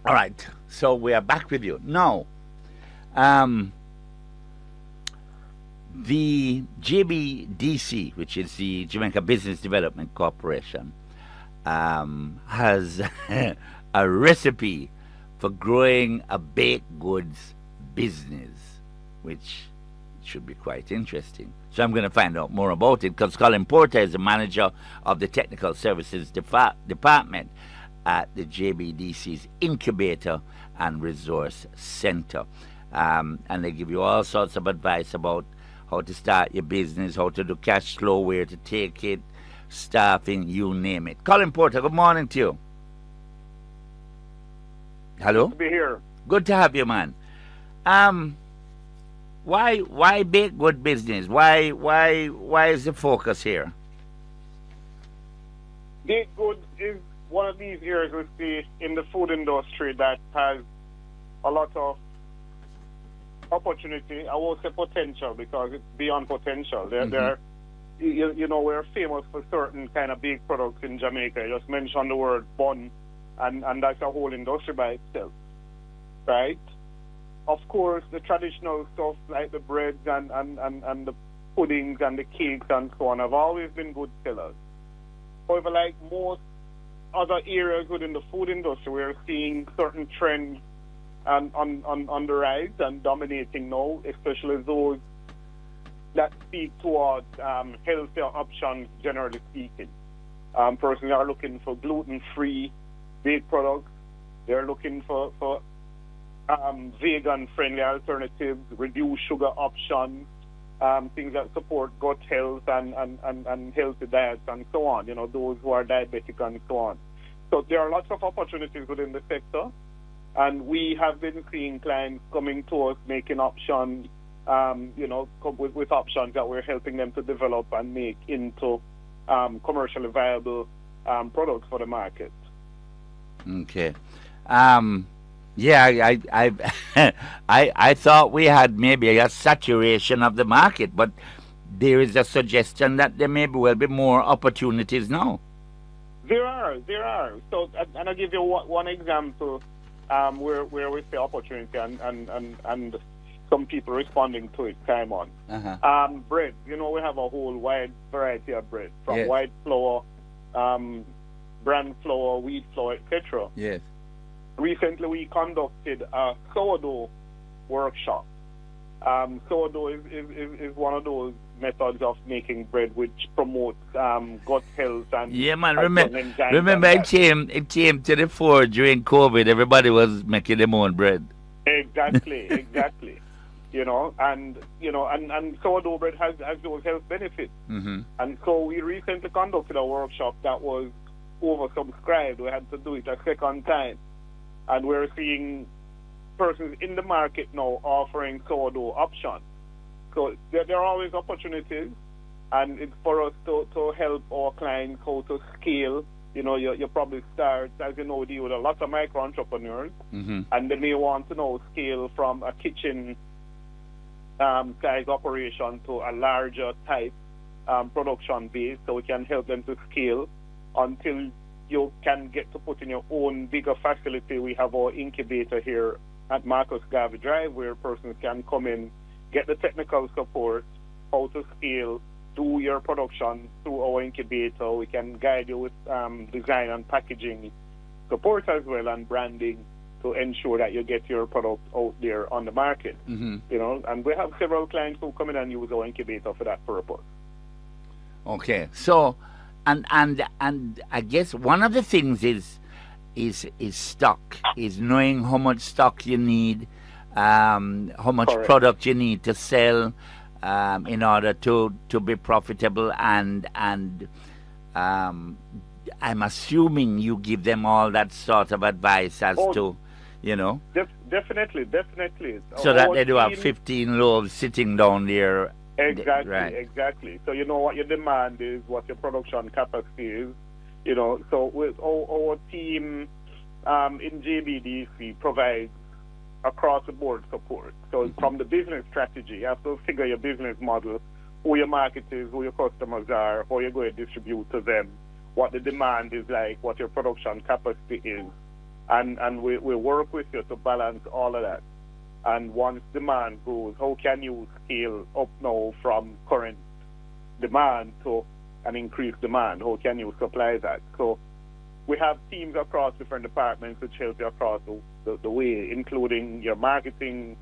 All right. So we are back with you now. Um, the Jbdc, which is the Jamaica Business Development Corporation, has a recipe for growing a baked goods business, which should be quite interesting. So I'm going to find out more about it because Colin Porter is the manager of the Technical Services Department at the JBDC's Incubator and Resource Center. And they give you all sorts of advice about how to start your business, how to do cash flow, where to take it, staffing, you name it. Colin Porter, good morning to you. Good Hello? to be here. Good to have you, man. Um, why bake good business? Why is the focus here? Baked goods is one of these areas we see in the food industry that has a lot of opportunity. I won't say potential because it's beyond potential. We're famous for certain kind of baked products in Jamaica. You just mentioned the word bun, and that's a whole industry by itself, right? Of course, the traditional stuff like the breads and the puddings and the cakes and so on have always been good sellers. However, like most other areas within the food industry, we're seeing certain trends on the rise and dominating now, especially those that speak towards healthier options, generally speaking. Persons are looking for gluten-free baked products. They're looking for vegan-friendly alternatives, reduced sugar options, things that support gut health and healthy diets and so on, those who are diabetic and so on. So there are lots of opportunities within the sector, and we have been seeing clients coming to us making options, come with options that we're helping them to develop and make into commercially viable products for the market. Okay. Yeah, I thought we had maybe a saturation of the market, but there is a suggestion that there may well be more opportunities now. There are. So, and I'll give you one example where we see opportunity and some people responding to it time on. Bread. We have a whole wide variety of bread, from Yes. white flour, bran flour, wheat flour, etc. Yes. Recently, we conducted a sourdough workshop. Sourdough is one of those methods of making bread which promotes gut health and Yeah, man. and some enzymes Remember, and it came to the fore during COVID. Everybody was making their own bread. exactly. And sourdough bread has those health benefits. Mm-hmm. And so we recently conducted a workshop that was oversubscribed. We had to do it a second time. And we're seeing persons in the market now offering sourdough options. So there are always opportunities, and it's for us to help our clients how to scale. You probably start, as you know, deal with a lot of micro entrepreneurs, Mm-hmm. and they may want to know scale from a kitchen size operation to a larger type production base, so we can help them to scale until you can get to put in your own bigger facility. We have our incubator here at Marcus Garvey Drive, where persons can come in, get the technical support, how to scale, do your production through our incubator. We can guide you with design and packaging support as well, and branding, to ensure that you get your product out there on the market. Mm-hmm. And we have several clients who come in and use our incubator for that purpose. Okay. So, and I guess one of the things is stock, is knowing how much stock you need, how much Correct. product you need to sell, in order to be profitable, and I'm assuming you give them all that sort of advice as Oh, to, Definitely. so that Our they do have team- 15 loaves sitting down there. Right. Exactly. So you know what your demand is, what your production capacity is. So with our team in JBDC provides across the board support. So from the business strategy, you have to figure your business model, who your market is, who your customers are, how you're going to distribute to them, what the demand is like, what your production capacity is. and we work with you to balance all of that. And once demand grows, how can you scale up now from current demand to an increased demand? How can you supply that? So we have teams across different departments which help you across the way, including your marketing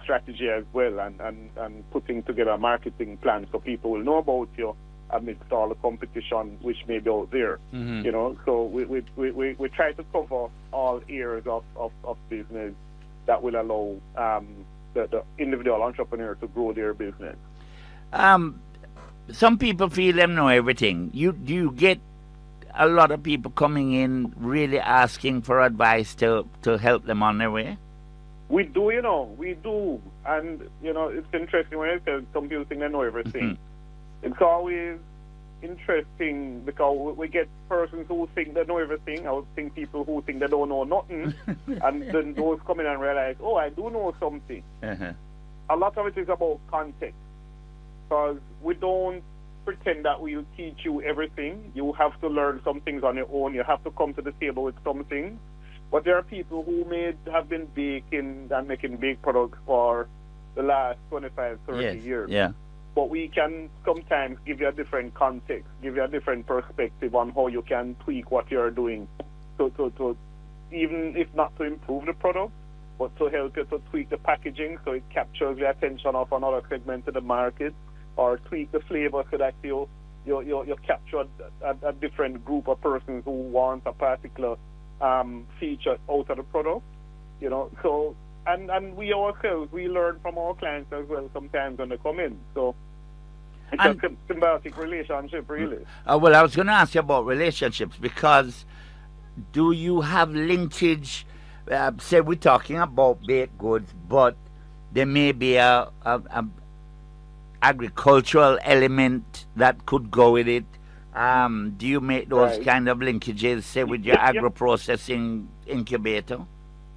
strategy as well, and putting together a marketing plan so people will know about you amidst all the competition which may be out there. Mm-hmm. You know, so we try to cover all areas of business that will allow the individual entrepreneur to grow their business. Some people feel them know everything. Do you get a lot of people coming in really asking for advice to help them on their way? We do, you know, we do. And, you know, it's interesting when I say some people think they know everything. Mm-hmm. It's always interesting because we get persons who think they know everything. I would think people who think they don't know nothing. And then those come in and realize, oh, I do know something. Uh-huh. A lot of it is about context. Because we don't pretend that we'll teach you everything. You have to learn some things on your own. You have to come to the table with some things. But there are people who may have been baking and making big products for the last 25, 30 years. Yeah. But we can sometimes give you a different context, give you a different perspective on how you can tweak what you're doing to even if not to improve the product, but to help you to tweak the packaging so it captures the attention of another segment of the market, or tweak the flavor so that you capture a different group of persons who want a particular feature out of the product, you know. So and we ourselves, we learn from our clients as well sometimes when they come in. So it's a symbiotic relationship, really. Well, I was going to ask you about relationships, because do you have linkage? Say we're talking about baked goods, but there may be a agricultural element that could go with it. Do you make those kind of linkages, say, with your agro-processing incubator?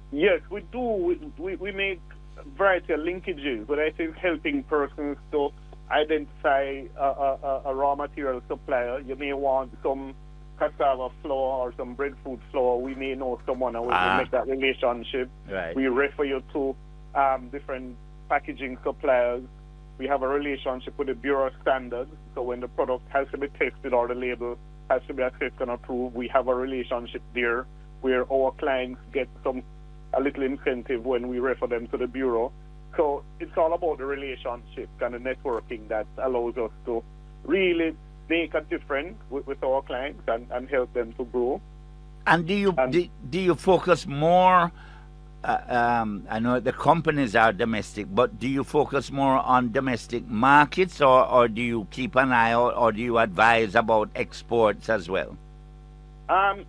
Yes, we do. We make a variety of linkages, but I think helping persons to identify a raw material supplier. You may want some cassava flour or some breadfruit flour. We may know someone, and we make that relationship. Right. We refer you to different packaging suppliers. We have a relationship with the Bureau of Standards, so when the product has to be tested or the label has to be assessed and approved, we have a relationship there where our clients get a little incentive when we refer them to the Bureau. So it's all about the relationship and the networking that allows us to really make a difference with our clients and help them to grow. And do you focus more? I know the companies are domestic, but do you focus more on domestic markets, or do you keep an eye out, or do you advise about exports as well?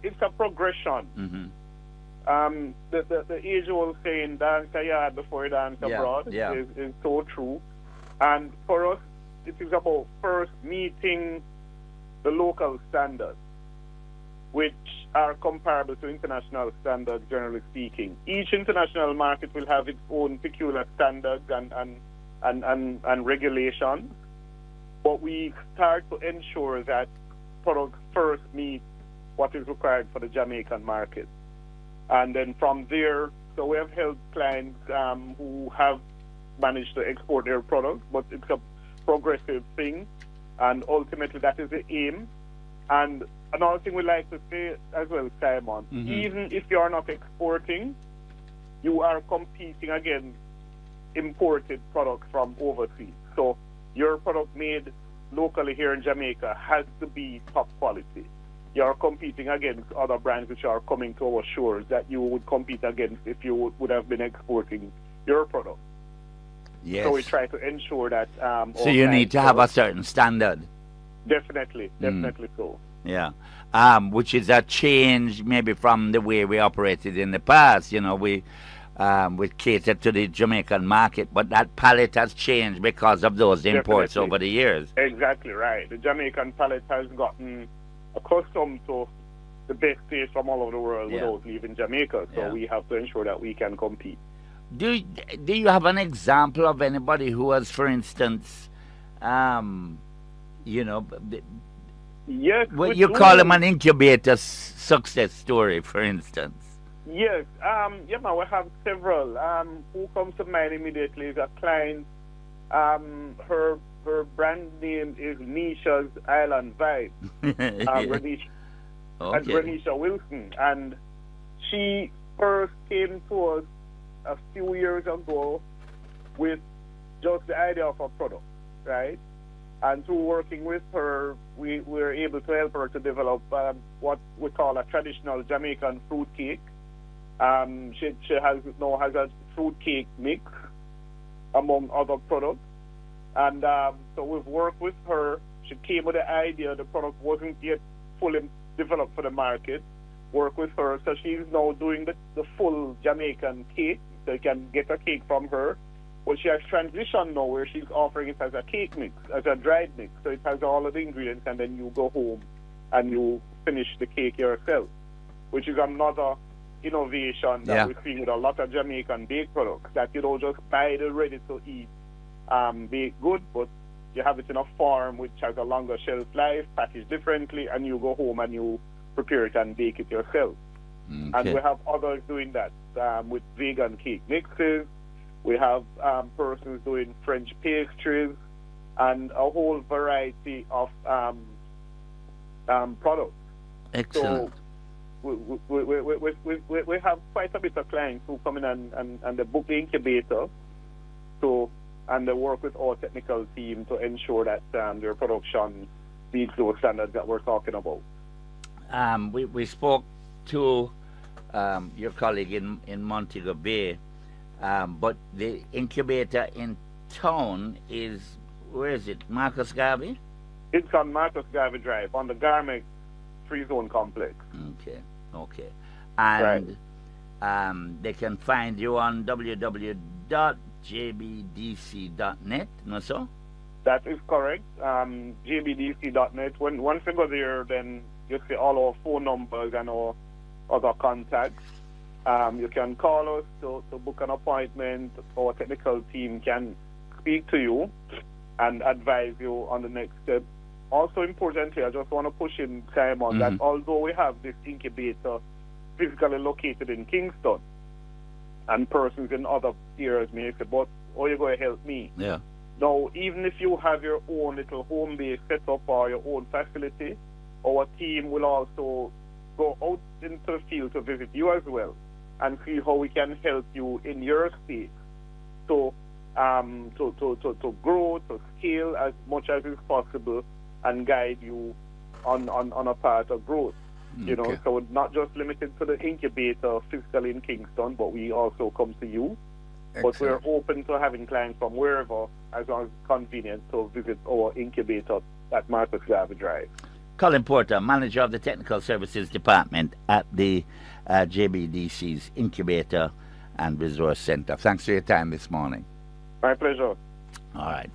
It's a progression. Mm-hmm. The age-old saying, dance a yard before you dance abroad, is so true. And for us, it is about first meeting the local standards, which are comparable to international standards, generally speaking. Each international market will have its own peculiar standards and regulations, but we start to ensure that products first meet what is required for the Jamaican market. And then from there, so we have helped clients who have managed to export their products, but it's a progressive thing, and ultimately that is the aim. And another thing we like to say as well, Simon, even if you are not exporting, you are competing against imported products from overseas. So your product made locally here in Jamaica has to be top quality. You're competing against other brands which are coming to our shores that you would compete against if you would have been exporting your product. Yes. So we try to ensure that... so you need to have a certain standard. Definitely so. Yeah, which is a change maybe from the way we operated in the past. You know, we catered to the Jamaican market, but that palette has changed because of those imports over the years. Exactly right. The Jamaican palette has gotten accustomed to the best taste from all over the world without leaving Jamaica, so we have to ensure that we can compete. Do you have an example of anybody who has, for instance, you know, Yes, Well, we you do. call him an incubator success story, for instance. Yes, yeah, man, we have several. Who comes to mind immediately is a client. Her brand name is Nisha's Island Vibe. Renisha, and Okay. Renisha Wilson, and she first came to us a few years ago with just the idea of a product, right? And through working with her, we were able to help her to develop what we call a traditional Jamaican fruit cake. She now has a fruit cake mix among other products. And so we've worked with her. She came with the idea. The product wasn't yet fully developed for the market. Work with her. So she's now doing the full Jamaican cake. So you can get a cake from her. But she has transitioned now where she's offering it as a cake mix, as a dried mix. So it has all of the ingredients, and then you go home and you finish the cake yourself, which is another innovation that we see with a lot of Jamaican baked products, that you don't just buy the ready-to-eat baked good, but you have it in a form which has a longer shelf life, packaged differently, and you go home and you prepare it and bake it yourself. Okay. And we have others doing that with vegan cake mixes. We have persons doing French pastries and a whole variety of products. Excellent. So we have quite a bit of clients who come in and they book the incubator. So, and they work with our technical team to ensure that their production meets those standards that we're talking about. We spoke to your colleague in Montego Bay, but the incubator in town is, where is it, Marcus Garvey? It's on Marcus Garvey Drive, on the Garment Free Zone Complex. Okay. And they can find you on www.jbdc.net, no so? That is correct. Jbdc.net. Once you go there, then you see all our phone numbers and our other contacts. You can call us to book an appointment. Our technical team can speak to you and advise you on the next step. Also importantly, I just want to push in, Simon, that although we have this incubator physically located in Kingston, and persons in other areas may say, but how are you going to help me? Yeah. Now, even if you have your own little home base set up or your own facility, our team will also go out into the field to visit you as well and see how we can help you in your space. So, to grow, to scale as much as is possible, and guide you on a path of growth. You know, so not just limited to the incubator physically in Kingston, but we also come to you. Excellent. But we're open to having clients from wherever, as long as it's convenient, to visit our incubator at Marcus Garvey Drive. Colin Porter, Manager of the Technical Services Department at the JBDC's Incubator and Resource Center. Thanks for your time this morning. My pleasure. All right.